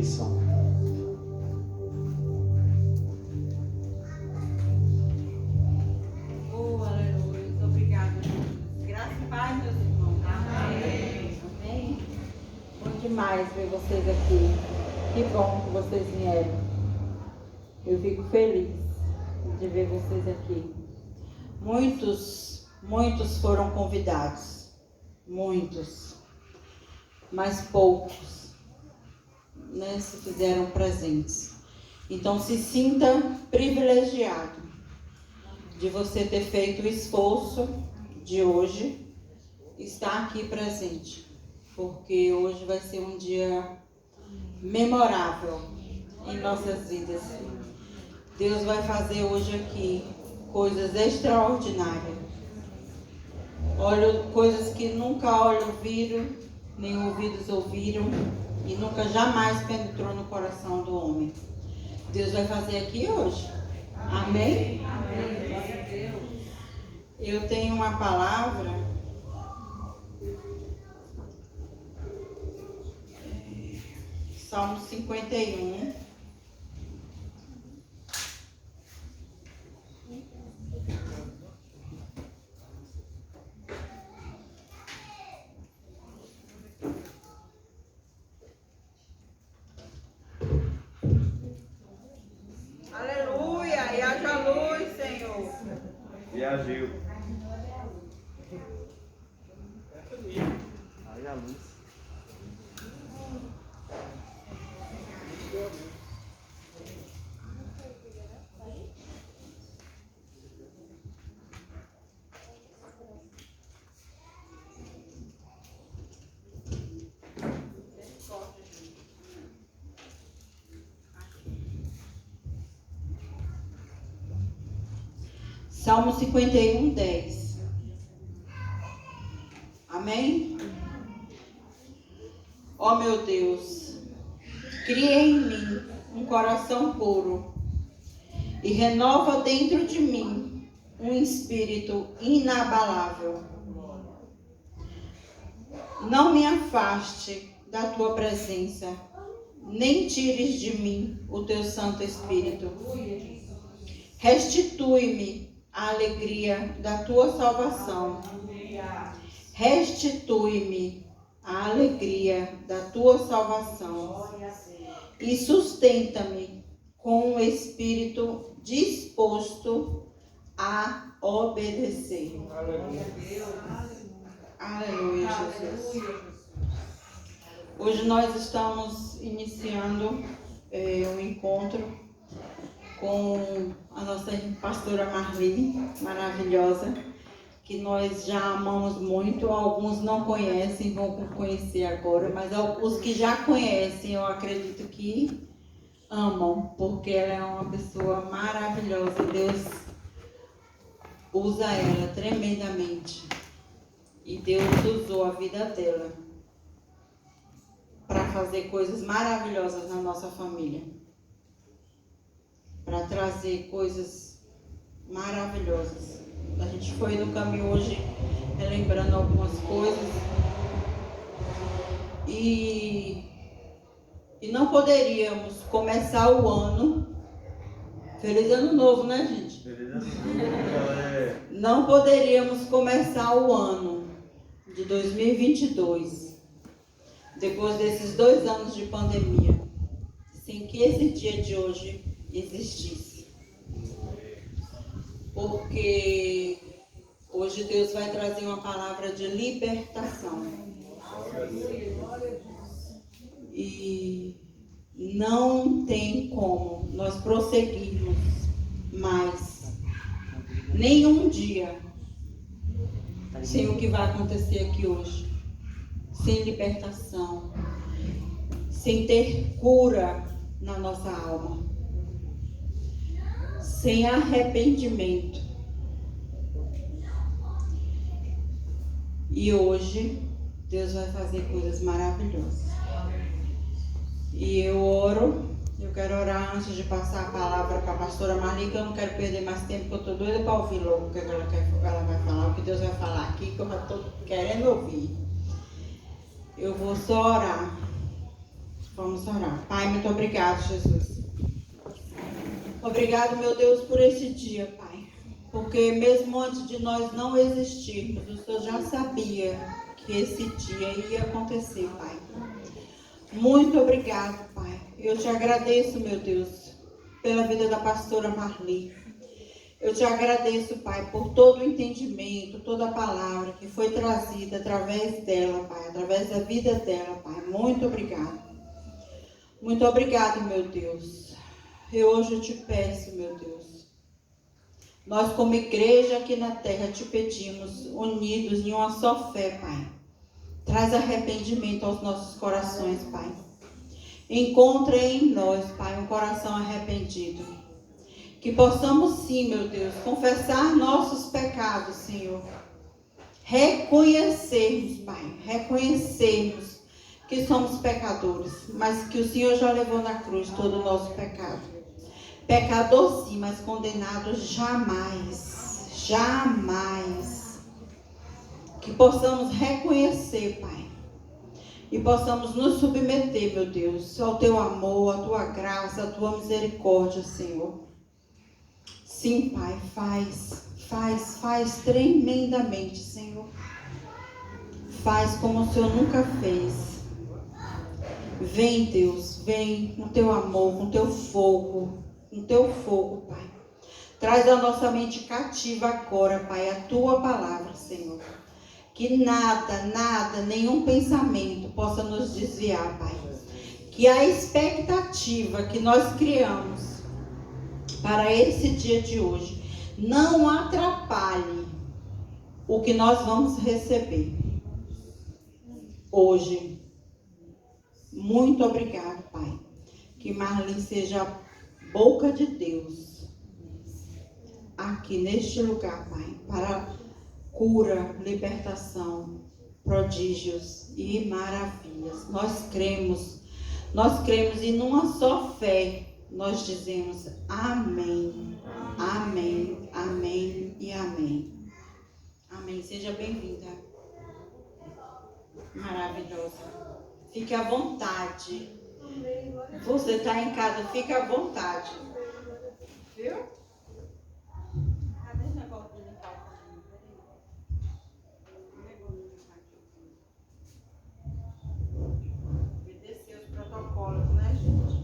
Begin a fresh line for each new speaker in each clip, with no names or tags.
bênção.
Oh, aleluia. Muito obrigada. Graças e paz, meus irmãos. Amém. Amém. Bom demais ver vocês aqui. Que bom que vocês vieram. Eu fico feliz de ver vocês aqui. Muitos foram convidados. Muitos. Mas poucos, né, se fizeram presentes. Então se sinta privilegiado de você ter feito o esforço de hoje estar aqui presente, porque hoje vai ser um dia memorável em nossas vidas. Deus vai fazer hoje aqui coisas extraordinárias. Olha, coisas que nunca olhos viram, nem ouvidos ouviram e nunca jamais penetrou no coração do homem. Deus vai fazer aqui hoje. Amém? Amém. Eu tenho uma palavra. Salmo 51. Aleluia! E haja luz, Senhor.
E agiu. Aí a luz.
Salmo 51, 10. Amém? Ó meu Deus, cria em mim um coração puro e renova dentro de mim um espírito inabalável. Não me afaste da tua presença, nem tires de mim o teu Santo Espírito. Restitui-me a alegria da tua salvação. Restitui-me a alegria da tua salvação. E sustenta-me com um espírito disposto a obedecer. Aleluia, Jesus. Hoje nós estamos iniciando um encontro com a nossa pastora Marli, maravilhosa, que nós já amamos muito. Alguns não conhecem, vão conhecer agora, mas os que já conhecem, eu acredito que amam, porque ela é uma pessoa maravilhosa. Deus usa ela tremendamente. E Deus usou a vida dela para fazer coisas maravilhosas na nossa família. Para trazer coisas maravilhosas. A gente foi no caminho hoje relembrando algumas coisas. E não poderíamos começar o ano. Feliz ano novo, né, gente?
Feliz ano novo.
Não poderíamos começar o ano de 2022, depois desses 2 anos de pandemia, sem que esse dia de hoje existisse. Porque hoje Deus vai trazer uma palavra de libertação. E não tem como nós prosseguirmos mais nenhum dia sem o que vai acontecer aqui hoje. Sem libertação, sem ter cura na nossa alma, sem arrependimento. E hoje Deus vai fazer coisas maravilhosas. E eu quero orar antes de passar a palavra para a pastora Marli, que eu não quero perder mais tempo, porque eu estou doida para ouvir logo o que ela vai falar, o que Deus vai falar aqui, que eu já estou querendo ouvir. Eu vou só orar. Vamos orar. Pai, muito obrigado, Jesus. Obrigado, meu Deus, por esse dia, Pai. Porque mesmo antes de nós não existirmos, o Senhor já sabia que esse dia ia acontecer, Pai. Muito obrigado, Pai. Eu te agradeço, meu Deus, pela vida da pastora Marli. Eu te agradeço, Pai, por todo o entendimento, toda a palavra que foi trazida através dela, Pai, através da vida dela, Pai. Muito obrigado. Muito obrigado, meu Deus. E hoje eu te peço, meu Deus. Nós, como igreja aqui na terra, te pedimos, unidos em uma só fé, Pai. Traz arrependimento aos nossos corações, Pai. Encontra em nós, Pai, um coração arrependido. Que possamos sim, meu Deus, confessar nossos pecados, Senhor. Reconhecermos, Pai, reconhecermos que somos pecadores, mas que o Senhor já levou na cruz todo o nosso pecado. Pecador sim, mas condenado jamais, jamais. Que possamos reconhecer, Pai, e possamos nos submeter, meu Deus, ao Teu amor, à Tua graça, à Tua misericórdia, Senhor. Sim, Pai, faz tremendamente, Senhor. Faz como o Senhor nunca fez. Vem, Deus, vem com Teu amor, com Teu fogo, Pai. Traz a nossa mente cativa agora, Pai, a Tua palavra, Senhor. Que nada, nenhum pensamento possa nos desviar, Pai. Que a expectativa que nós criamos para esse dia de hoje não atrapalhe o que nós vamos receber hoje. Muito obrigado, Pai. Que Marli seja a boca de Deus aqui neste lugar, Pai, para cura, libertação, prodígios e maravilhas. Nós cremos e numa só fé nós dizemos amém, amém, amém e amém. Amém. Seja bem-vinda. Maravilhosa. Fique à vontade. Você está em casa, fique à vontade. Viu? Cadê o negócio de limpar o obedecer os protocolos, né, gente?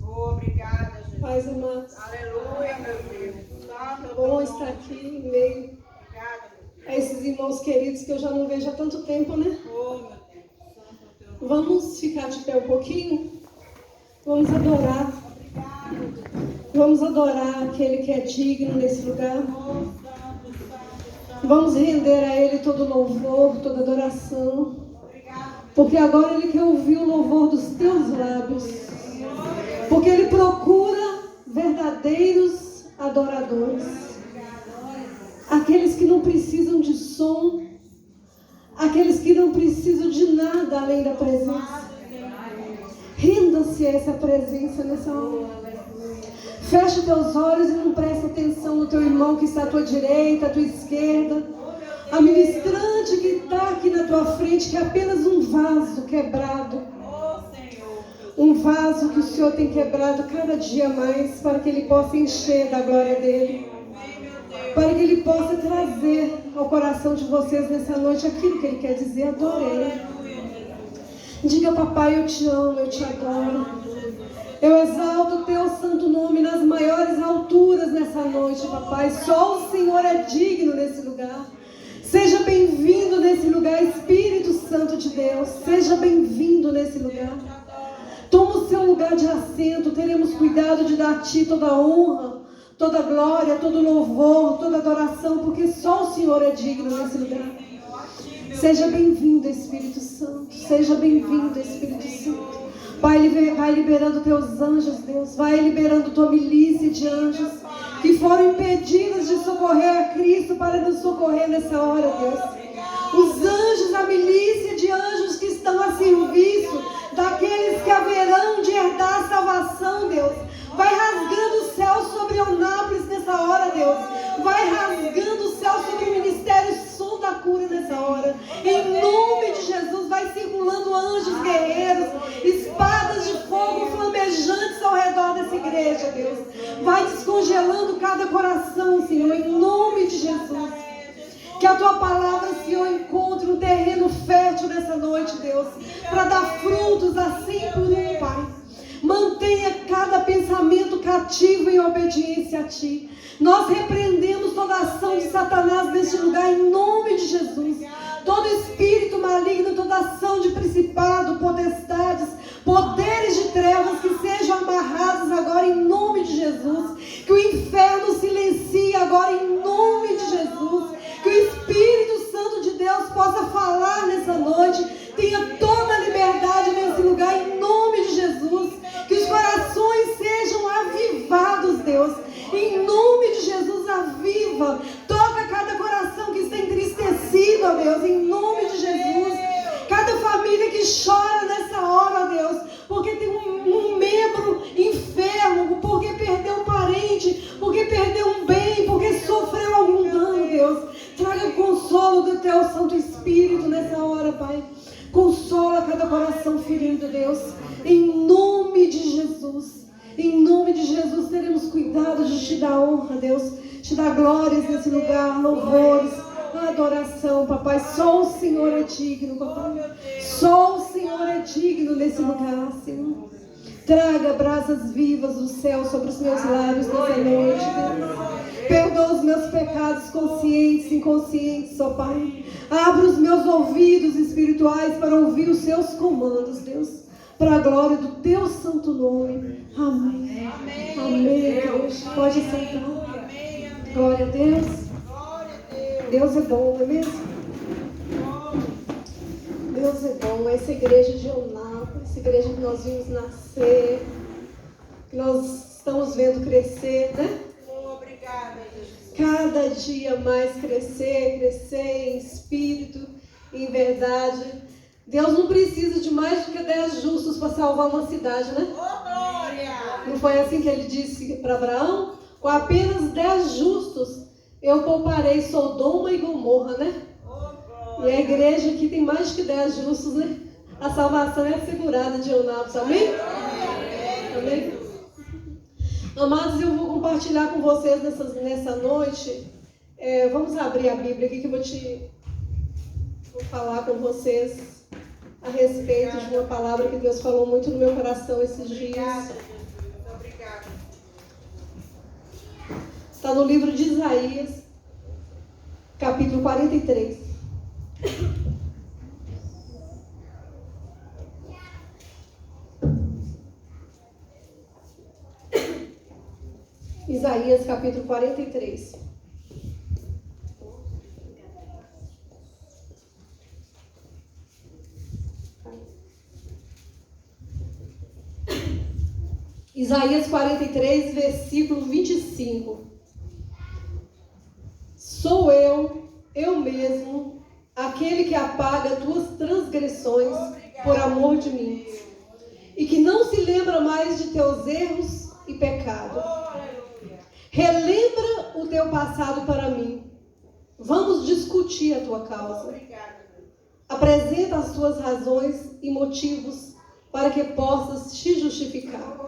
Obrigada, Jesus.
Paz, amados.
Aleluia, meu Deus. Santo,
Bom estar aqui em meio a esses irmãos queridos que eu já não vejo há tanto tempo, né?
Oh, meu Deus. Santo teu nome.
Vamos ficar de pé um pouquinho? Vamos adorar. Vamos adorar aquele que é digno nesse lugar. Vamos render a Ele todo louvor, toda adoração. Porque agora Ele quer ouvir o louvor dos teus lábios. Porque Ele procura verdadeiros adoradores. Aqueles que não precisam de som. Aqueles que não precisam de nada além da presença. Renda-se a essa presença nessa hora. Fecha teus olhos e não presta atenção no teu irmão que está à tua direita, à tua esquerda. A ministrante que está aqui na tua frente, que é apenas um vaso quebrado. Um vaso que o Senhor tem quebrado cada dia mais para que Ele possa encher da glória dEle. Para que Ele possa trazer ao coração de vocês nessa noite aquilo que Ele quer dizer. Adorei. Diga, papai, eu te amo, eu te adoro. Eu exalto o teu santo nome nas maiores alturas nessa noite, papai. Só o Senhor é digno nesse lugar. Seja bem-vindo nesse lugar, Espírito Santo de Deus. Seja bem-vindo nesse lugar. Toma o seu lugar de assento. Teremos cuidado de dar a ti toda a honra, toda a glória, todo o louvor, toda a adoração, porque só o Senhor é digno nesse lugar. Seja bem-vindo, Espírito Santo. Seja bem-vindo, Espírito Santo. Pai, vai liberando teus anjos, Deus. Vai liberando tua milícia de anjos que foram impedidos de socorrer a Cristo para nos socorrer nessa hora, Deus. Os anjos, a milícia de anjos que estão a serviço daqueles que haverão de herdar a salvação, Deus. Vai rasgando o céu sobre Eunápolis nessa hora, Deus. Vai rasgando agora. Em nome de Jesus, vai circulando anjos guerreiros, espadas de fogo flamejantes ao redor dessa igreja, Deus. Vai descongelando cada coração, Senhor, em nome de Jesus. Que a tua palavra, Senhor, encontre um terreno fértil nessa noite, Deus, para dar frutos assim por um, Pai. Mantenha cada pensamento cativo em obediência a Ti. Nós repreendemos toda ação de Satanás neste lugar em nome de Jesus. Todo espírito maligno, toda ação de principado, potestades, poderes de trevas que sejam amarrados agora em nome de Jesus. Que o inferno silencie agora em nome de Jesus. Que o Espírito Santo de Deus possa falar nessa noite. Tenha toda a liberdade nesse lugar em nome de Jesus. Que os corações sejam avivados, Deus. Em nome de Jesus, aviva. Toca cada coração que está entristecido, ó Deus, em nome de Jesus. Cada família que chora nessa hora, ó Deus, porque tem um membro enfermo, porque perdeu um parente, porque perdeu um bem, porque sofreu algum dano, Deus. Traga o consolo do Teu Santo Espírito nessa hora, Pai. Consola cada coração ferido, Deus. Em nome de Jesus. Em nome de Jesus, teremos cuidado de Te dar honra, Deus. Te dar glórias nesse lugar, louvores, adoração, papai. Só o Senhor é digno, papai. Só o Senhor é digno nesse lugar, Senhor. Traga brasas vivas do céu sobre os meus lábios nessa noite, Deus. Perdoa os meus pecados conscientes e inconscientes, ó Pai. Abra os meus ouvidos espirituais para ouvir os Seus comandos, Deus. Para a glória do Teu santo nome. Amém. Amém, Deus. Pode sentar. Glória a Deus. Deus é bom, não é mesmo? Deus é bom. Essa igreja de Eunápolis, essa igreja que nós vimos nascer, que nós estamos vendo crescer, né? Cada dia mais crescer em espírito, em verdade. Deus não precisa de mais do que 10 justos para salvar uma cidade, né? Não foi assim que Ele disse para Abraão? Com apenas 10 justos eu pouparei Sodoma e Gomorra, né? E a igreja aqui tem mais do que 10 justos, né? A salvação é assegurada de Eunápolis, amém? Amém? Amados, eu vou compartilhar com vocês nessa noite. Vamos abrir a Bíblia aqui que eu vou falar com vocês a respeito de uma palavra que Deus falou muito no meu coração esses dias.
Obrigada.
Está no livro de Isaías, capítulo 43. Isaías, capítulo 43. Isaías 43, versículo 25. Sou eu mesmo, aquele que apaga tuas transgressões por amor de mim, e que não se lembra mais de teus erros e pecado. Relembra o teu passado para mim. Vamos discutir a tua causa. Apresenta as tuas razões e motivos para que possas te justificar.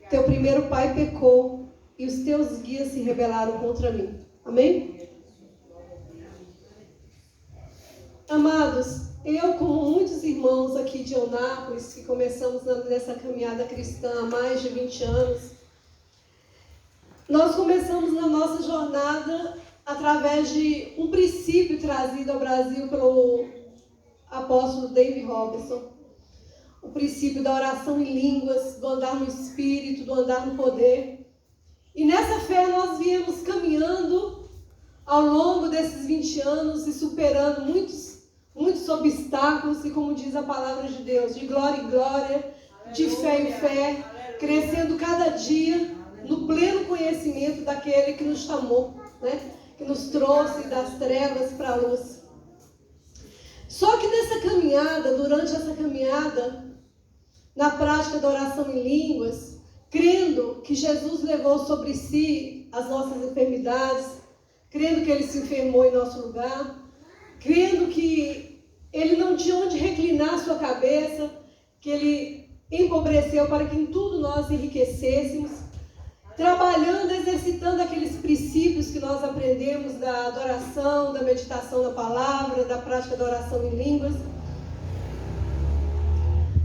Teu primeiro pai pecou e os teus guias se rebelaram contra mim. Amém? Amados, eu, como muitos irmãos aqui de Eunápolis, que começamos nessa caminhada cristã há mais de 20 anos, nós começamos na nossa jornada através de um princípio trazido ao Brasil pelo apóstolo David Robinson. O princípio da oração em línguas, do andar no Espírito, do andar no poder. E nessa fé nós viemos caminhando ao longo desses 20 anos e superando muitos obstáculos, e como diz a palavra de Deus, de glória em glória, de fé em fé, crescendo cada dia no pleno conhecimento daquele que nos chamou, né? Que nos trouxe das trevas para a luz. Só que durante essa caminhada, na prática da oração em línguas, crendo que Jesus levou sobre si as nossas enfermidades, crendo que Ele se enfermou em nosso lugar, crendo que ele não tinha onde reclinar sua cabeça, que ele empobreceu para que em tudo nós enriquecêssemos, trabalhando, exercitando aqueles princípios que nós aprendemos da adoração, da meditação na palavra, da prática da oração em línguas.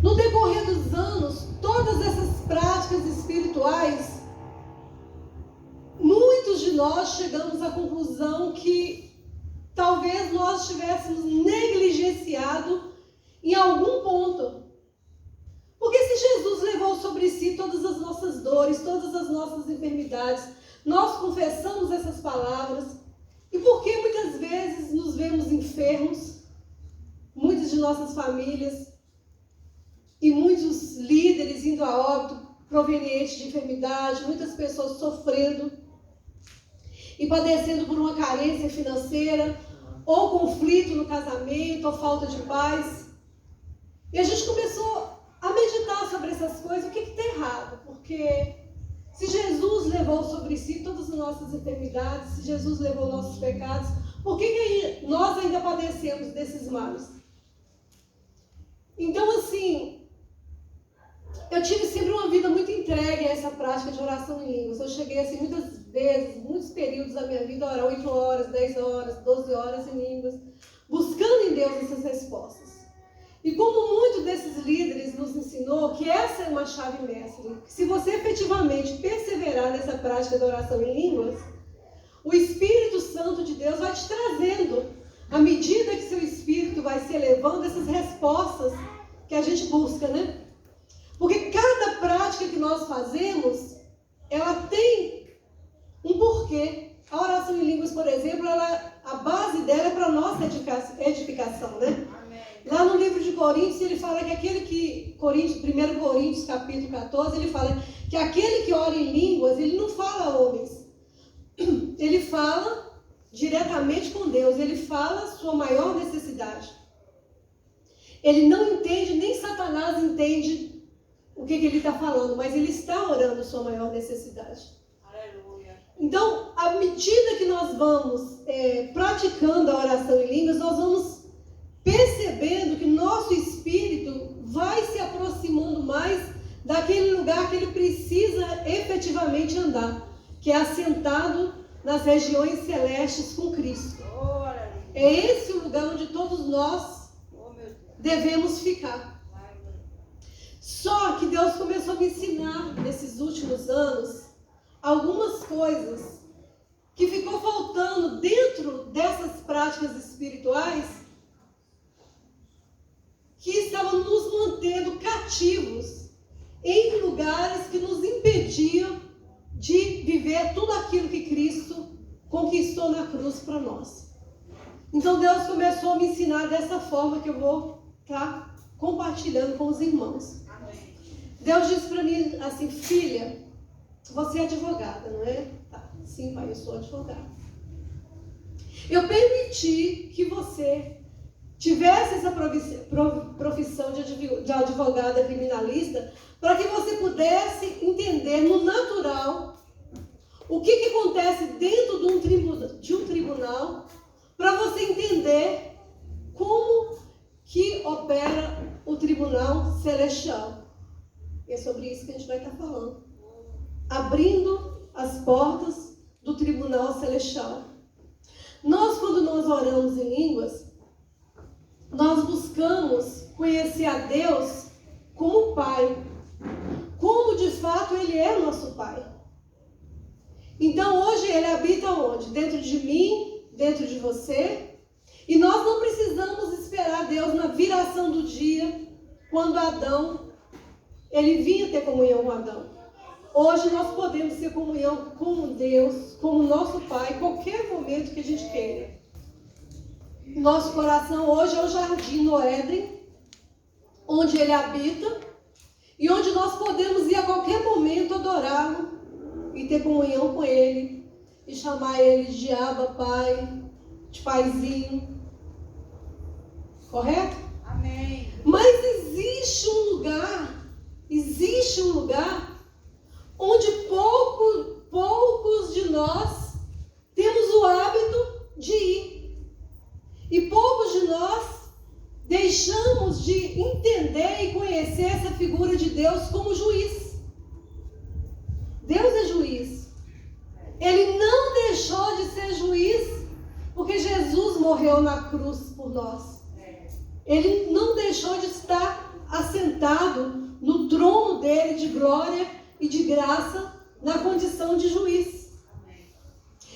No decorrer dos anos, todas essas práticas espirituais, muitos de nós chegamos à conclusão que talvez nós tivéssemos negligenciado em algum ponto. Porque se Jesus levou sobre si todas as nossas dores, todas as nossas enfermidades, nós confessamos essas palavras, e por que muitas vezes nos vemos enfermos, muitas de nossas famílias, e muitos líderes indo a óbito provenientes de enfermidade, muitas pessoas sofrendo e padecendo por uma carência financeira, ou conflito no casamento, ou falta de paz. E a gente começou a meditar sobre essas coisas, o que está errado? Porque se Jesus levou sobre si todas as nossas enfermidades, se Jesus levou nossos pecados, por que nós ainda padecemos desses males? Então, assim, eu tive sempre uma vida muito entregue a essa prática de oração em línguas. Eu cheguei assim muitas vezes, muitos períodos da minha vida, a orar 8 horas, 10 horas, 12 horas em línguas, buscando em Deus essas respostas. E como muitos desses líderes nos ensinou que essa é uma chave mestre, que se você efetivamente perseverar nessa prática da oração em línguas, o Espírito Santo de Deus vai te trazendo, à medida que seu espírito vai se elevando, essas respostas que a gente busca, né? Porque cada prática que nós fazemos, ela tem um porquê. A oração em línguas, por exemplo, a base dela é para a nossa edificação, né? Amém. Lá no livro de Coríntios, ele fala que 1 Coríntios, capítulo 14, ele fala que aquele que ora em línguas, ele não fala a homens. Ele fala diretamente com Deus, ele fala a sua maior necessidade. Ele não entende, nem Satanás entende o que ele está falando, mas ele está orando sua maior necessidade. Aleluia. Então, à medida que nós vamos praticando a oração em línguas, nós vamos percebendo que nosso espírito vai se aproximando mais daquele lugar que ele precisa efetivamente andar, que é assentado nas regiões celestes com Cristo. É esse o lugar onde todos nós devemos ficar. Só que Deus começou a me ensinar, nesses últimos anos, algumas coisas que ficou faltando dentro dessas práticas espirituais, que estavam nos mantendo cativos em lugares que nos impediam de viver tudo aquilo que Cristo conquistou na cruz para nós. Então Deus começou a me ensinar dessa forma que eu vou estar compartilhando com os irmãos. Deus disse para mim assim: filha, você é advogada, não é? Tá, sim, pai, eu sou advogada. Eu permiti que você tivesse essa profissão de advogada criminalista para que você pudesse entender no natural o que acontece dentro de um tribunal, para você entender como que opera o tribunal celestial. E é sobre isso que a gente vai estar falando. Abrindo as portas do tribunal celestial. Nós, quando nós oramos em línguas, nós buscamos conhecer a Deus como Pai. Como de fato Ele é o nosso Pai. Então hoje Ele habita onde? Dentro de mim, dentro de você. E nós não precisamos esperar Deus na viração do dia, quando Adão, ele vinha ter comunhão com Adão. Hoje nós podemos ter comunhão com Deus, como nosso Pai, em qualquer momento que a gente queira. Nosso coração hoje é o jardim no Éden, onde Ele habita, e onde nós podemos ir a qualquer momento adorá-lo, e ter comunhão com Ele, e chamar Ele de Abba, Pai, de Paizinho. Correto? Amém. Mas existe um lugar onde poucos de nós temos o hábito de ir. E poucos precisamos de entender e conhecer essa figura de Deus como juiz. Deus é juiz. Ele não deixou de ser juiz porque Jesus morreu na cruz por nós. Ele não deixou de estar assentado no trono dele de glória e de graça na condição de juiz.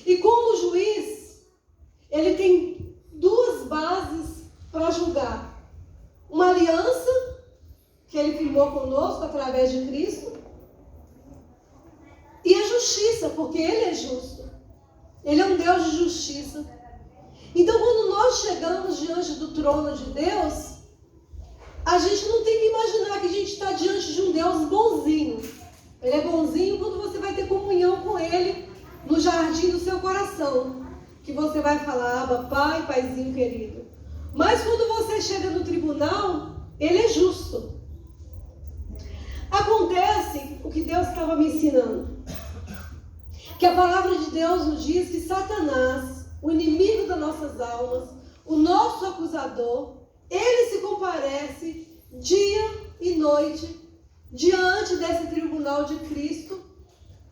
E como juiz, ele tem duas bases para julgar. Uma aliança que ele firmou conosco através de Cristo e a justiça, porque ele é justo. Ele é um Deus de justiça. Então, quando nós chegamos diante do trono de Deus, a gente não tem que imaginar que a gente está diante de um Deus bonzinho. Ele é bonzinho quando você vai ter comunhão com Ele no jardim do seu coração. Que você vai falar, Abba, Pai, Paizinho querido. Mas quando você chega no tribunal, Ele é justo. Acontece o que Deus estava me ensinando. Que a palavra de Deus nos diz que Satanás, o inimigo das nossas almas, o nosso acusador, ele se comparece dia e noite diante desse tribunal de Cristo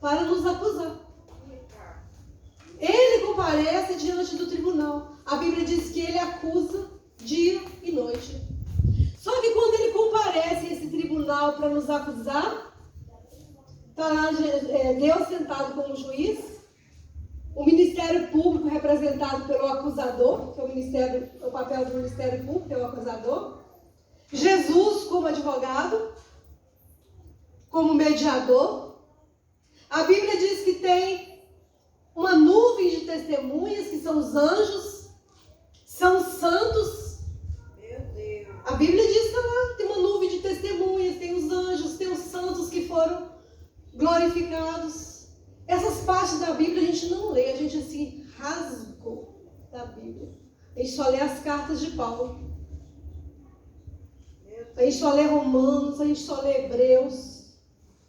para nos acusar. Ele comparece diante do tribunal. A Bíblia diz que ele acusa dia e noite. Só que quando ele comparece a esse tribunal para nos acusar, está lá Deus sentado como juiz, o Ministério Público representado pelo acusador, que é o papel do Ministério Público, é o acusador, Jesus como advogado, como mediador. A Bíblia diz que tem uma nuvem de testemunhas, que são os anjos, são os santos.
Meu Deus.
A Bíblia diz que lá tem uma nuvem de testemunhas, tem os anjos, tem os santos que foram glorificados. Essas partes da Bíblia a gente não lê, a gente assim rasgou da Bíblia. A gente só lê as cartas de Paulo. A gente só lê Romanos, a gente só lê Hebreus.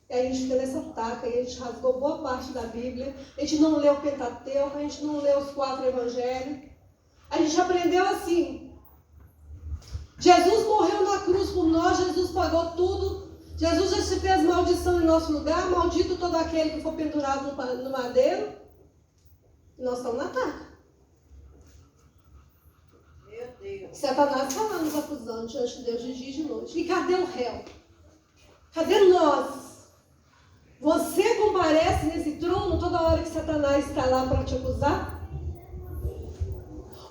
E a gente fica nessa taca, e a gente rasgou boa parte da Bíblia. A gente não lê o Pentateuco, a gente não lê os 4 evangelhos. A gente aprendeu assim. Jesus morreu na cruz por nós, Jesus pagou tudo. Jesus já se fez maldição em nosso lugar, maldito todo aquele que for pendurado no madeiro. E nós estamos na taca.
Meu Deus.
Satanás está lá nos acusando diante de Deus de dia e de noite. E cadê o réu? Cadê nós? Você comparece nesse trono toda hora que Satanás está lá para te acusar?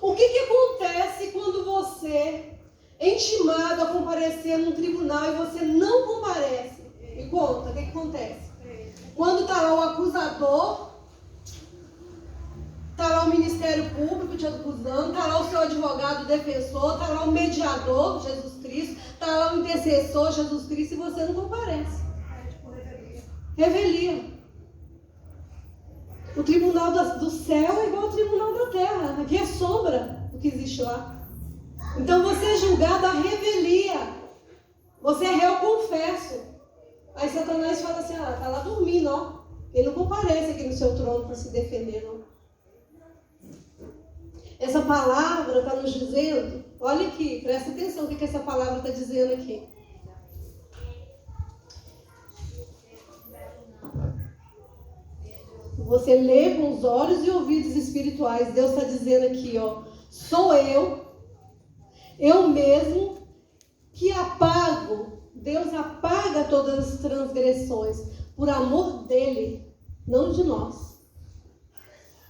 O que acontece quando você é intimado a comparecer num tribunal e você não comparece? Me conta, o que acontece? Quando está lá o acusador, está lá o Ministério Público te acusando, está lá o seu advogado defensor, está lá o mediador, Jesus Cristo, está lá o intercessor, Jesus Cristo, e você não comparece. Revelia. O tribunal do céu é igual ao tribunal da terra. Aqui é sombra do que existe lá. Então você é julgado à revelia. Você é réu confesso. Aí Satanás fala assim, tá lá dormindo, ó. Ele não comparece aqui no seu trono para se defender, não. Essa palavra está nos dizendo, olha aqui, presta atenção o que essa palavra está dizendo aqui. Você lê com os olhos e ouvidos espirituais. Deus está dizendo aqui, ó. Sou eu mesmo, que apago. Deus apaga todas as transgressões por amor dele, não de nós.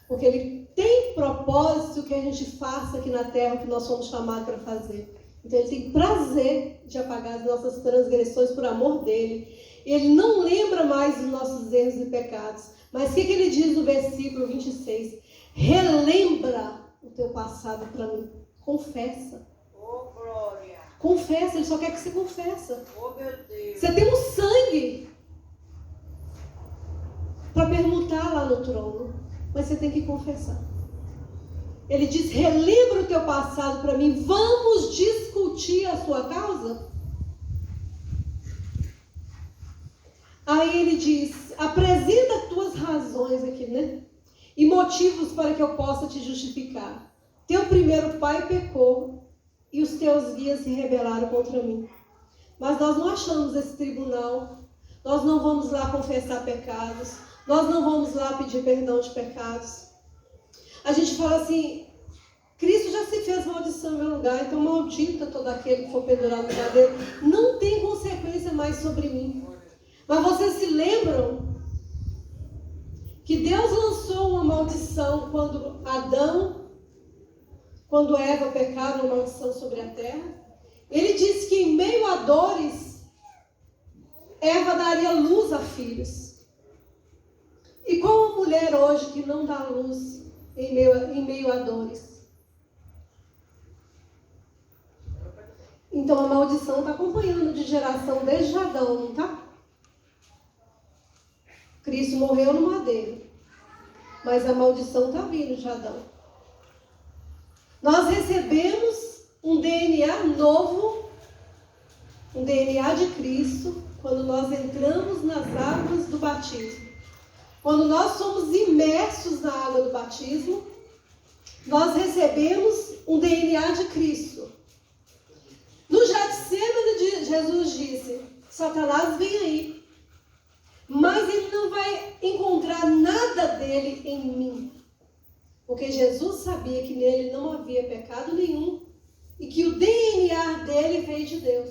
Porque ele tem propósito que a gente faça aqui na terra o que nós somos chamados para fazer. Então ele tem prazer de apagar as nossas transgressões por amor dele. Ele não lembra mais dos nossos erros e pecados. Mas o que ele diz no versículo 26? Relembra o teu passado para mim. Confessa.
Oh, glória.
Confessa, ele só quer que você confessa.
Oh, meu Deus.
Você tem um sangue para permutar lá no trono. Mas você tem que confessar. Ele diz, relembra o teu passado para mim. Vamos discutir a sua causa? Aí ele diz, apresenta tuas razões aqui, né? E motivos para que eu possa te justificar. Teu primeiro pai pecou e os teus guias se rebelaram contra mim. Mas nós não achamos esse tribunal, nós não vamos lá confessar pecados, nós não vamos lá pedir perdão de pecados. A gente fala assim, Cristo já se fez maldição em meu lugar, então maldita todo aquele que for pendurado no madeiro. Não tem consequência mais sobre mim. Mas vocês se lembram que Deus lançou uma maldição quando Eva pecaram, uma maldição sobre a terra? Ele disse que em meio a dores, Eva daria luz a filhos. E qual a mulher hoje que não dá luz em meio a dores? Então a maldição está acompanhando de geração desde Adão, não está? Cristo morreu no madeiro, mas a maldição está vindo de Adão. Nós recebemos um DNA novo, um DNA de Cristo, quando nós entramos nas águas do batismo. Quando nós somos imersos na água do batismo, nós recebemos um DNA de Cristo. No Getsemane, Jesus disse, Satanás vem aí, mas ele não vai encontrar nada dele em mim. Porque Jesus sabia que nele não havia pecado nenhum e que o DNA dele veio de Deus.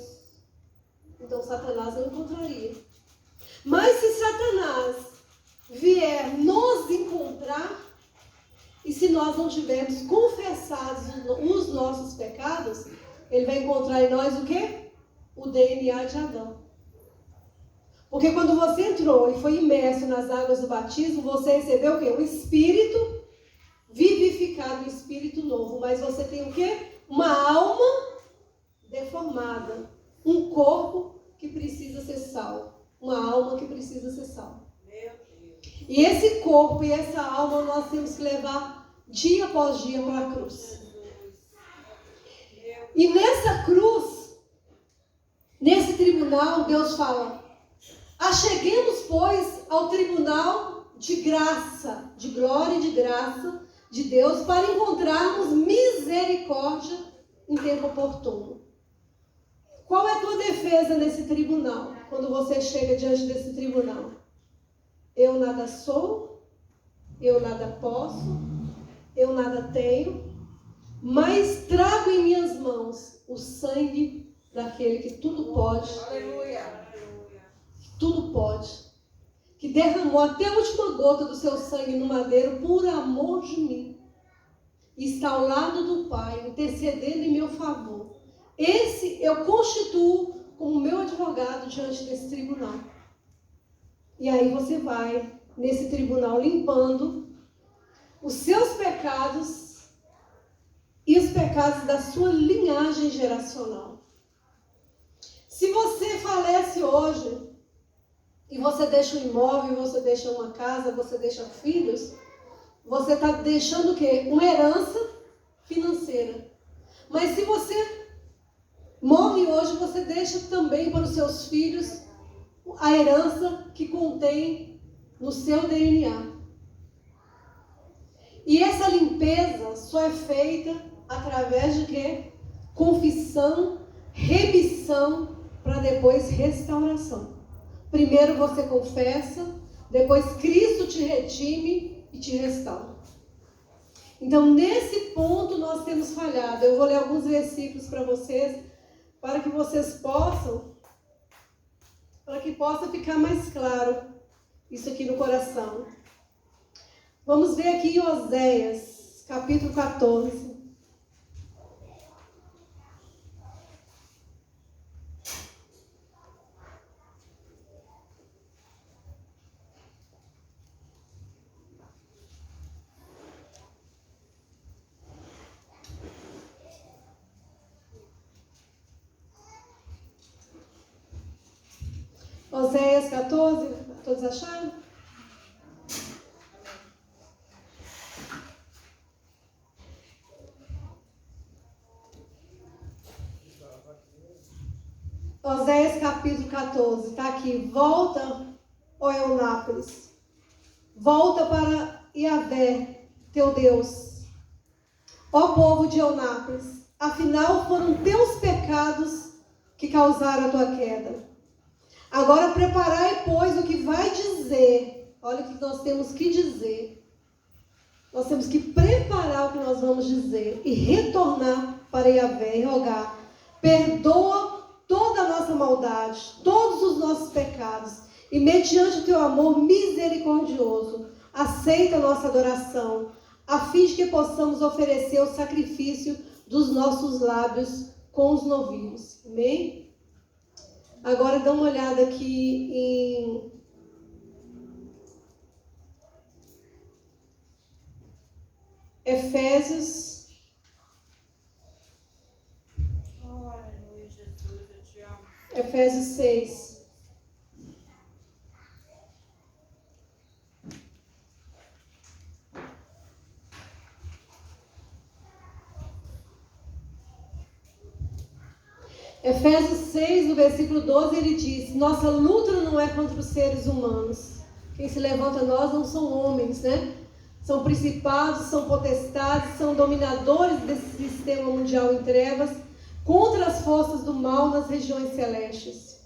Então Satanás não encontraria. Mas se Satanás vier nos encontrar, e se nós não tivermos confessados os nossos pecados, ele vai encontrar em nós o quê? O DNA de Adão. Porque quando você entrou e foi imerso nas águas do batismo, você recebeu o quê? O Espírito vivificado, um Espírito novo. Mas você tem o quê? Uma alma deformada. Um corpo que precisa ser salvo. Uma alma que precisa ser salva. E esse corpo e essa alma nós temos que levar dia após dia para a cruz. E nessa cruz, nesse tribunal, Deus fala: acheguemos, pois, ao tribunal de graça, de glória e de graça de Deus, para encontrarmos misericórdia em tempo oportuno. Qual é a tua defesa nesse tribunal, quando você chega diante desse tribunal? Eu nada sou, eu nada posso, eu nada tenho, mas trago em minhas mãos o sangue daquele que tudo pode.
Aleluia.
Tudo pode, que derramou até a última gota do seu sangue no madeiro por amor de mim, e está ao lado do Pai, intercedendo em meu favor. Esse eu constituo como meu advogado diante desse tribunal. E aí você vai nesse tribunal limpando os seus pecados e os pecados da sua linhagem geracional. Se você falece hoje, e você deixa um imóvel, você deixa uma casa, você deixa filhos, você está deixando o quê? Uma herança financeira. Mas se você morre hoje, você deixa também para os seus filhos a herança que contém no seu DNA. E essa limpeza só é feita através de quê? Confissão, remissão, para depois restauração. Primeiro você confessa, depois Cristo te redime e te restaura. Então, nesse ponto nós temos falhado. Eu vou ler alguns versículos para vocês, para que vocês possa ficar mais claro isso aqui no coração. Vamos ver aqui em Oséias, capítulo 14. Oséias 14, todos acharam? Oséias capítulo 14, está aqui. Volta, ó Eunápolis, volta para Yahvé, teu Deus. Ó povo de Eunápolis, afinal foram teus pecados que causaram a tua queda. Agora preparai, pois, o que vai dizer. Olha o que nós temos que dizer. Nós temos que preparar o que nós vamos dizer e retornar para Yahvé e rogar. Perdoa toda a nossa maldade, todos os nossos pecados, e mediante o teu amor misericordioso, aceita a nossa adoração, a fim de que possamos oferecer o sacrifício dos nossos lábios com os novilhos. Amém? Agora dá uma olhada aqui em Efésios.
Aleluia, Jesus, eu te amo.
Efésios 6. Efésios 6, no versículo 12, ele diz: nossa luta não é contra os seres humanos. Quem se levanta a nós não são homens, né? São principados, são potestades, são dominadores desse sistema mundial em trevas, contra as forças do mal nas regiões celestes.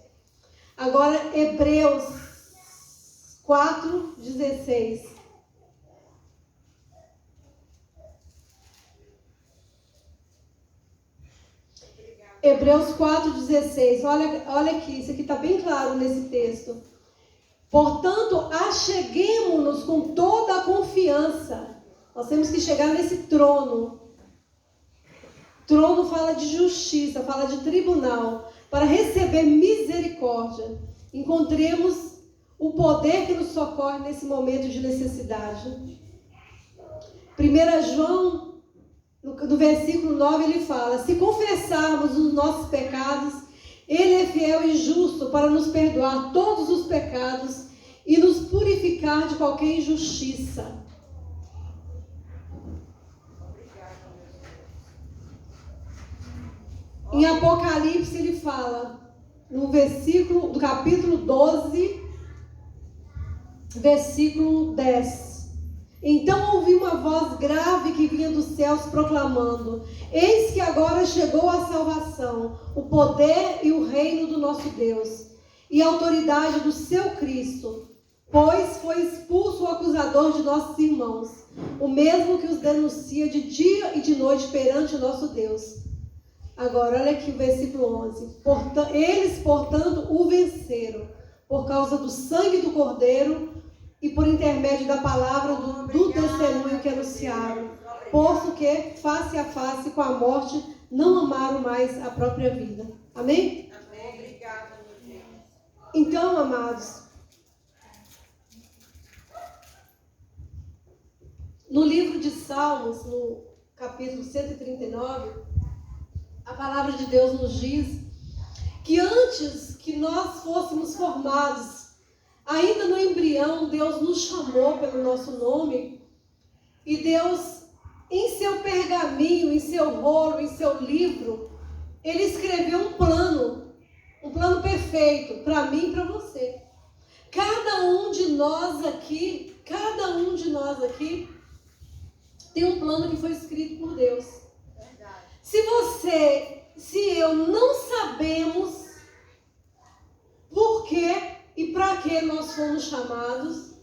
Agora, Hebreus 4, 16. Hebreus 4,16, olha aqui, isso aqui está bem claro nesse texto. Portanto, acheguemo-nos com toda a confiança. Nós temos que chegar nesse trono. Trono fala de justiça, fala de tribunal, para receber misericórdia. Encontremos o poder que nos socorre nesse momento de necessidade. 1 João no versículo 9 ele fala: se confessarmos os nossos pecados, ele é fiel e justo para nos perdoar todos os pecados e nos purificar de qualquer injustiça. Em Apocalipse ele fala, no versículo do capítulo 12, versículo 10. Então ouvi uma voz grave que vinha dos céus proclamando: eis que agora chegou a salvação, o poder e o reino do nosso Deus, e a autoridade do seu Cristo, pois foi expulso o acusador de nossos irmãos, o mesmo que os denuncia de dia e de noite perante o nosso Deus. Agora, olha aqui o versículo 11. Eles, portanto, o venceram, por causa do sangue do Cordeiro, e por intermédio da palavra do testemunho que anunciaram, posto que, face a face com a morte, não amaram mais a própria vida. Amém?
Amém. Obrigada, meu Deus.
Então, amados, no livro de Salmos, no capítulo 139, a palavra de Deus nos diz que antes que nós fôssemos formados, ainda no embrião, Deus nos chamou pelo nosso nome, e Deus, em seu pergaminho, em seu rolo, em seu livro, Ele escreveu um plano perfeito para mim e para você. Cada um de nós aqui tem um plano que foi escrito por Deus.
Verdade.
Se eu não sabemos por quê e para que nós fomos chamados,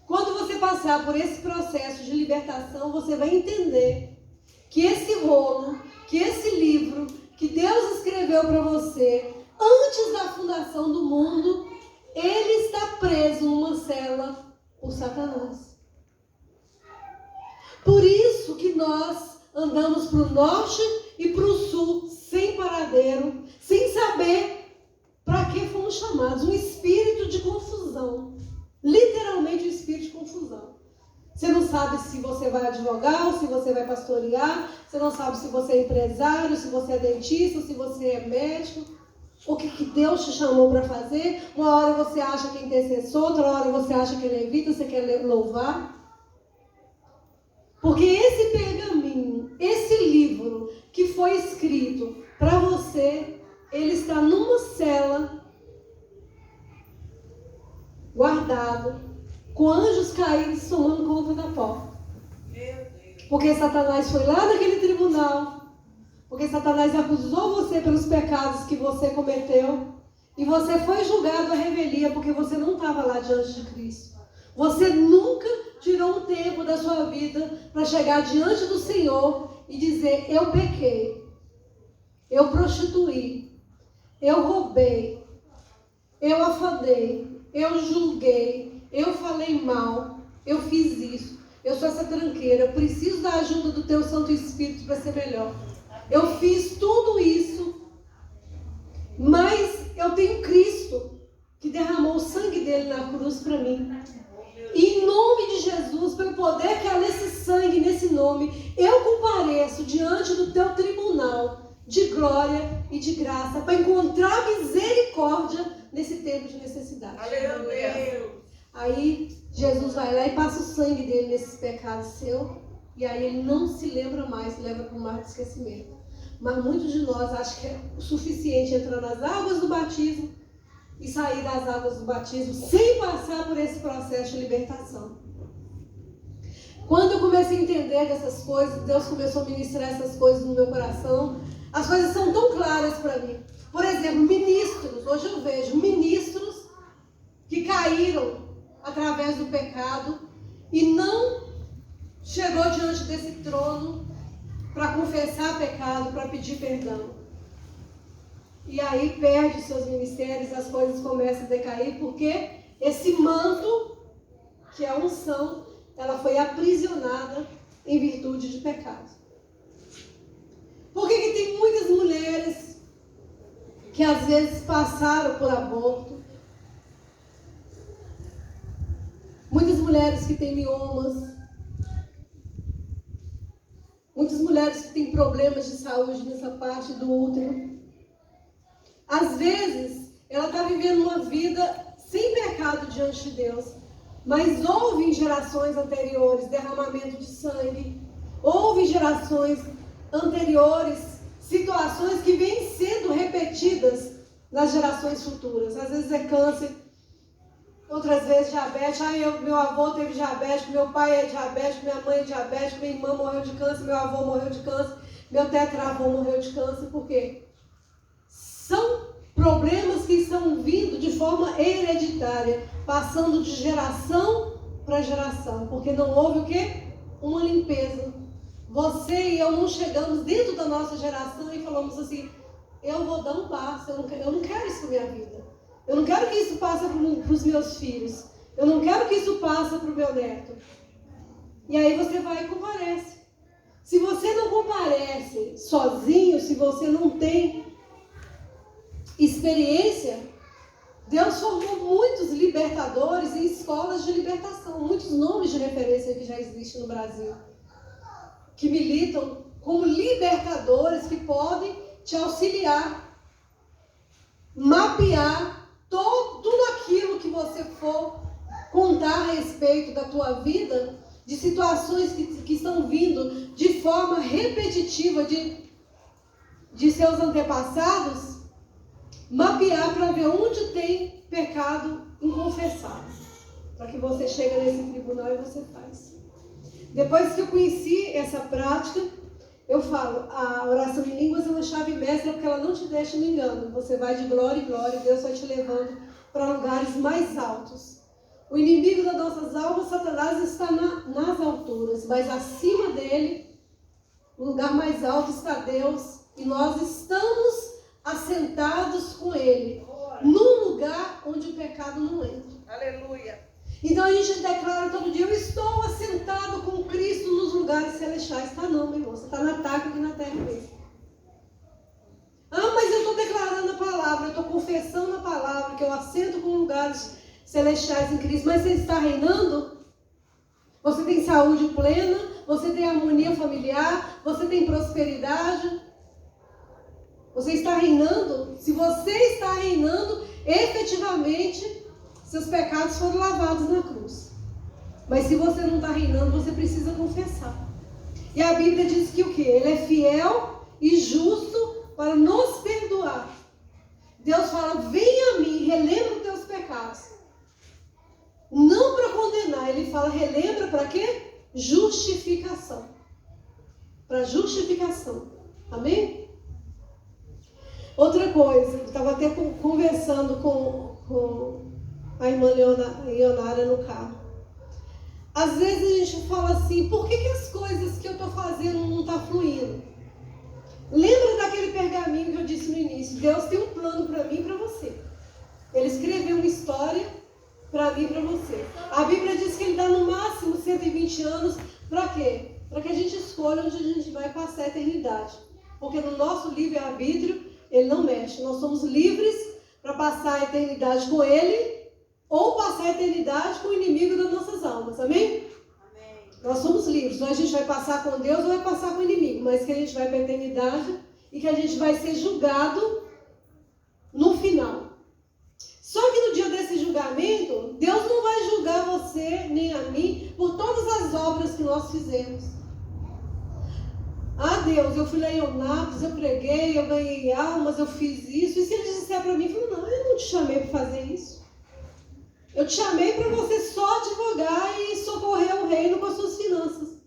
quando você passar por esse processo de libertação, você vai entender que esse rolo, que esse livro que Deus escreveu para você, antes da fundação do mundo, ele está preso numa cela por Satanás. Por isso que nós andamos para o norte e para o sul, sem paradeiro, sem saber para que fomos chamados. Um espírito de confusão. Literalmente um espírito de confusão. Você não sabe se você vai advogar ou se você vai pastorear. Você não sabe se você é empresário, se você é dentista, se você é médico. O que Deus te chamou para fazer. Uma hora você acha que é intercessor, outra hora você acha que é levita, você quer louvar. Porque esse pergaminho, esse livro que foi escrito para você, ele está numa cela, guardado, com anjos caídos tomando conta da porta.
Meu Deus.
Porque Satanás foi lá naquele tribunal Porque Satanás acusou você pelos pecados que você cometeu. E você foi julgado à revelia porque você não estava lá diante de Cristo. Você nunca tirou um tempo da sua vida para chegar diante do Senhor e dizer: eu pequei, eu prostituí, eu roubei, eu afanei, eu julguei, eu falei mal, eu fiz isso, eu sou essa tranqueira, eu preciso da ajuda do Teu Santo Espírito para ser melhor. Eu fiz tudo isso, mas eu tenho Cristo que derramou o sangue dele na cruz para mim. E em nome de Jesus, pelo poder que há nesse sangue, nesse nome, eu compareço diante do teu tribunal de glória e de graça para encontrar misericórdia nesse tempo de necessidade.
Aleluia.
Aí Jesus vai lá e passa o sangue dele nesses pecados seus, e aí ele não se lembra mais, leva para o mar de esquecimento. Mas muitos de nós acham que é o suficiente entrar nas águas do batismo e sair das águas do batismo sem passar por esse processo de libertação. Quando eu comecei a entender dessas coisas, Deus começou a ministrar essas coisas no meu coração, as coisas são tão claras para mim. Por exemplo, ministros, hoje eu vejo ministros que caíram através do pecado e não chegou diante desse trono para confessar pecado, para pedir perdão. E aí perde seus ministérios, as coisas começam a decair, porque esse manto, que é a unção, ela foi aprisionada em virtude de pecado. Por que tem muitas mulheres que às vezes passaram por aborto? Muitas mulheres que têm miomas. Muitas mulheres que têm problemas de saúde nessa parte do útero. Às vezes, ela está vivendo uma vida sem pecado diante de Deus, mas houve em gerações anteriores derramamento de sangue, houve em gerações anteriores situações que vêm sendo repetidas nas gerações futuras. Às vezes é câncer, outras vezes diabetes. Meu avô teve diabetes, meu pai é diabético, minha mãe é diabética, minha irmã morreu de câncer, meu avô morreu de câncer, meu tetravô morreu de câncer. Por quê? São problemas que estão vindo de forma hereditária, passando de geração para geração, porque não houve o quê? Uma limpeza. Você e eu não chegamos dentro da nossa geração e falamos assim: eu vou dar um passo, eu não quero isso para minha vida. Eu não quero que isso passe para os meus filhos. Eu não quero que isso passe para o meu neto. E aí você vai e comparece. Se você não comparece sozinho, se você não tem experiência, Deus formou muitos libertadores em escolas de libertação. Muitos nomes de referência que já existem no Brasil, que militam como libertadores, que podem te auxiliar, mapear tudo aquilo que você for contar a respeito da tua vida, de situações que estão vindo de forma repetitiva de seus antepassados, mapear para ver onde tem pecado inconfessado, para que você chegue nesse tribunal e você faz. Depois que eu conheci essa prática, eu falo, a oração em línguas é uma chave mestra, porque ela não te deixa no engano. Você vai de glória em glória, Deus vai te levando para lugares mais altos. O inimigo das nossas almas, Satanás, está nas alturas, mas acima dele, o lugar mais alto está Deus, e nós estamos assentados com ele, num lugar onde o pecado não entra.
Aleluia.
Então a gente declara todo dia: eu estou assentado com Cristo nos lugares celestiais. Está não, meu irmão, você está na taca aqui na terra mesmo. Ah, mas eu estou declarando a palavra, eu estou confessando a palavra, que eu assento com lugares celestiais em Cristo. Mas você está reinando? Você tem saúde plena? Você tem harmonia familiar? Você tem prosperidade? Você está reinando? Se você está reinando, efetivamente, seus pecados foram lavados na cruz. Mas se você não está reinando, você precisa confessar. E a Bíblia diz que o quê? Ele é fiel e justo para nos perdoar. Deus fala: vem a mim, relembra os teus pecados. Não para condenar, ele fala: relembra para quê? Justificação. Para justificação. Amém? Outra coisa, eu estava até conversando com a irmã Leonara no carro. Às vezes a gente fala assim, por que as coisas que eu estou fazendo não estão fluindo? Lembra daquele pergaminho que eu disse no início? Deus tem um plano para mim e para você. Ele escreveu uma história para mim e para você. A Bíblia diz que Ele dá no máximo 120 anos. Para quê? Para que a gente escolha onde a gente vai passar a eternidade. Porque no nosso livre-arbítrio, Ele não mexe. Nós somos livres para passar a eternidade com Ele ou passar a eternidade com o inimigo das nossas almas. Amém? Nós somos livres, ou a gente vai passar com Deus ou vai passar com o inimigo, mas que a gente vai para a eternidade e que a gente vai ser julgado no final. Só que no dia desse julgamento, Deus não vai julgar você nem a mim por todas as obras que nós fizemos. Ah, Deus, eu fui lá em Onápolis, eu preguei, eu ganhei almas, eu fiz isso. E se Ele disser para mim, não, eu não te chamei para fazer isso. Eu te chamei para você só advogar e socorrer o reino com as suas finanças.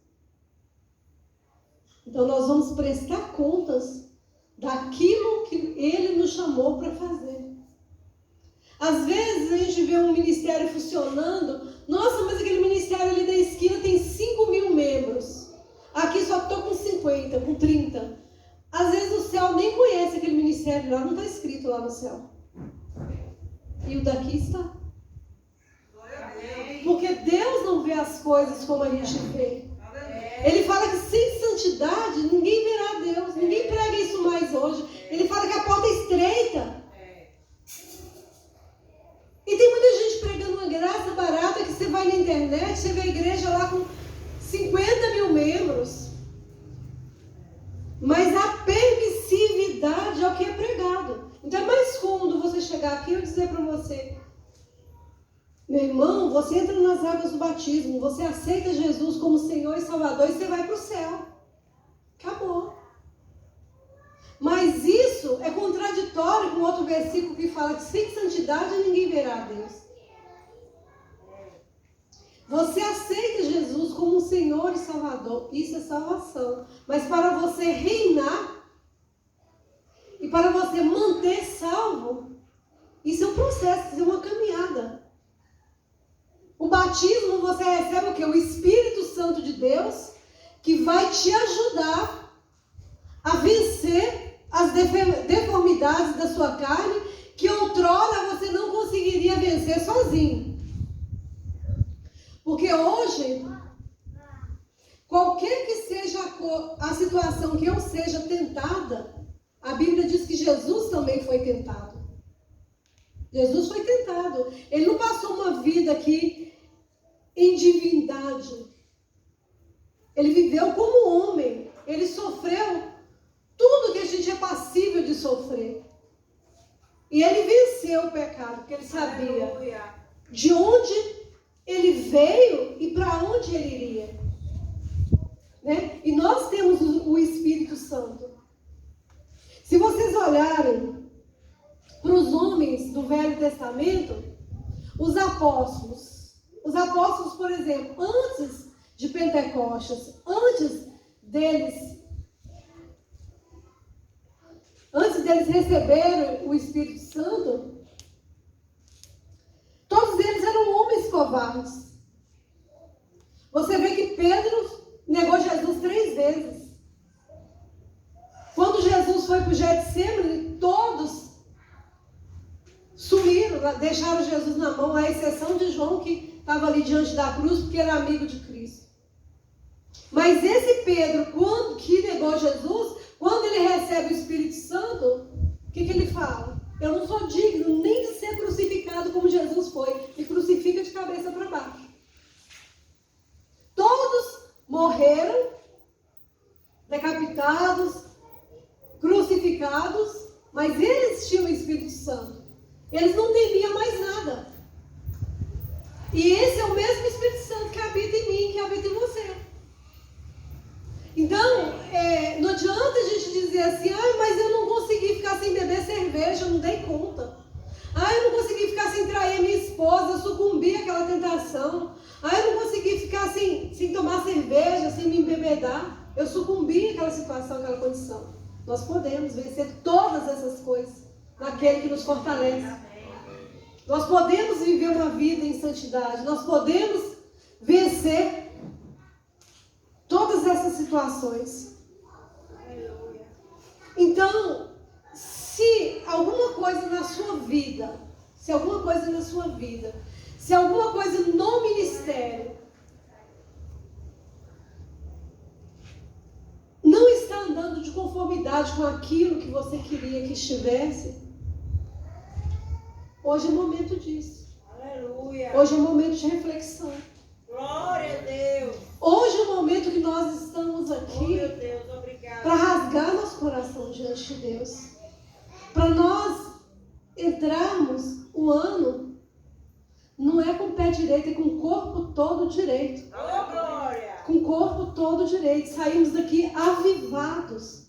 Então nós vamos prestar contas daquilo que Ele nos chamou para fazer. Às vezes a gente vê um ministério funcionando. Nossa, mas aquele ministério ali da esquina tem 5.000 membros. Aqui só estou com 50, com 30. Às vezes o céu nem conhece aquele ministério lá, não está escrito lá no céu. E o daqui está. Porque Deus não vê as coisas como a gente vê. Ele fala que sem santidade ninguém verá Deus. Ninguém prega isso mais hoje. Ele fala que a porta é estreita. E tem muita gente pregando uma graça barata que você vai na internet, você vê a igreja lá com 50.000 membros. Mas a permissividade é o que é pregado. Então é mais cômodo você chegar aqui e eu dizer para você: meu irmão, você entra nas águas do batismo, você aceita Jesus como Senhor e Salvador e você vai para o céu. Acabou. Mas isso é contraditório com outro versículo que fala que sem santidade ninguém verá a Deus. Você aceita Jesus como Senhor e Salvador, isso é salvação. Mas para você reinar e para você manter salvo, isso é um processo, isso é uma caminhada. O batismo você recebe o quê? O Espírito Santo de Deus, que vai te ajudar a vencer as deformidades da sua carne, que outrora você não conseguiria vencer sozinho. Porque hoje, qualquer que seja a situação que eu seja tentada, a Bíblia diz que Jesus também foi tentado. Jesus foi tentado. Ele não passou uma vida aqui em divindade. Ele viveu como homem. Ele sofreu tudo que a gente é passível de sofrer. E ele venceu o pecado, porque ele sabia de onde ele veio e para onde ele iria. Né? E nós temos o Espírito Santo. Se vocês olharem para os homens do Velho Testamento, os apóstolos, por exemplo, antes de Pentecostes, antes deles receberem o Espírito Santo, todos eles eram homens covardes. Você vê que Pedro negou Jesus 3 vezes. Quando Jesus foi para o Getsemane, todos sumiram, deixaram Jesus na mão, à exceção de João, que estava ali diante da cruz, porque era amigo de Cristo. Mas esse Pedro, que negou Jesus, quando ele recebe o Espírito Santo, o que ele fala? Eu não sou digno nem de ser crucificado como Jesus foi. Me crucifica de cabeça para baixo. Todos morreram, decapitados, crucificados, mas eles tinham o Espírito Santo. Eles não temiam mais nada. E esse é o mesmo Espírito Santo que habita em mim, que habita em você. Então, não adianta a gente dizer assim: mas eu não consegui ficar sem beber cerveja, eu não dei conta. Eu não consegui ficar sem trair a minha esposa, eu sucumbi àquela tentação. Eu não consegui ficar sem tomar cerveja, sem me embebedar. Eu sucumbi àquela situação, àquela condição. Nós podemos vencer todas essas coisas naquele que nos fortalece. Nós podemos viver uma vida em santidade. Nós podemos vencer todas essas situações. Então, se alguma coisa na sua vida, se alguma coisa no ministério não está andando de conformidade com aquilo que você queria que estivesse, hoje é momento disso.
Aleluia.
Hoje é momento de reflexão.
Glória a Deus.
Hoje é o momento que nós estamos
Oh,
aqui
meu Deus, obrigada.
para rasgar nosso coração diante de Deus. Para nós entrarmos o ano, não é com o pé direito, é com o corpo todo direito.
Oh, glória.
Com o corpo todo direito. Saímos daqui avivados.